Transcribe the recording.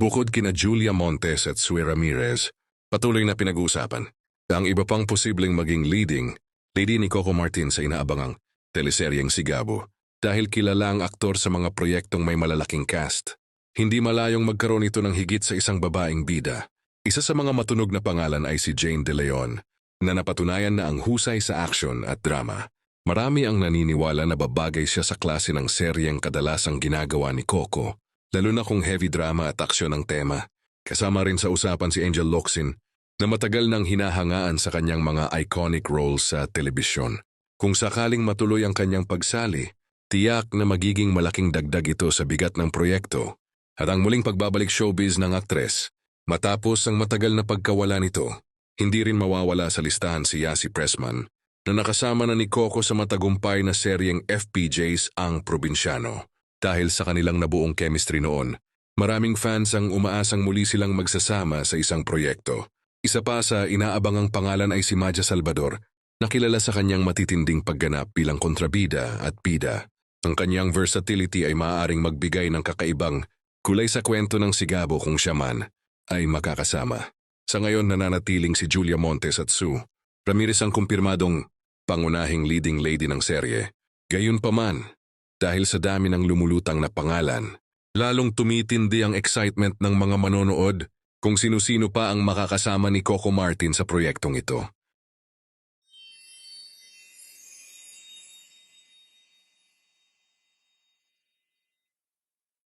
Bukod kina Julia Montes at Sue Ramirez, patuloy na pinag-uusapan ang iba pang posibleng maging leading lady ni Coco Martin sa inaabangang teleseryeng Sigabo dahil kilala ang aktor sa mga proyektong may malalaking cast. Hindi malayong magkaroon ito ng higit sa isang babaeng bida. Isa sa mga matunog na pangalan ay si Jane De Leon na napatunayan na ang husay sa action at drama. Marami ang naniniwala na babagay siya sa klase ng seryeng kadalasang ginagawa ni Coco, lalo na kung heavy drama at aksyon ang tema. Kasama rin sa usapan si Angel Locsin na matagal nang hinahangaan sa kanyang mga iconic roles sa telebisyon. Kung sakaling matuloy ang kanyang pagsali, tiyak na magiging malaking dagdag ito sa bigat ng proyekto at ang muling pagbabalik showbiz ng aktres. Matapos ang matagal na pagkawala nito, hindi rin mawawala sa listahan si Yasi Pressman na nakasama na ni Coco sa matagumpay na seryeng FPJs Ang Probinsyano. Dahil sa kanilang nabuong chemistry noon, maraming fans ang umaasang muli silang magsasama sa isang proyekto. Isa pa sa inaabangang pangalan ay si Maja Salvador, na kilala sa kanyang matitinding pagganap bilang kontrabida at bida. Ang kanyang versatility ay maaaring magbigay ng kakaibang kulay sa kwento ng Sigabo kung siya man ay makakasama. Sa ngayon nananatiling si Julia Montes at Sue Ramirez ang kumpirmadong pangunahing leading lady ng serye. Gayunpaman, dahil sa dami ng lumulutang na pangalan, lalong tumitindi ang excitement ng mga manonood kung sino-sino pa ang makakasama ni Coco Martin sa proyektong ito.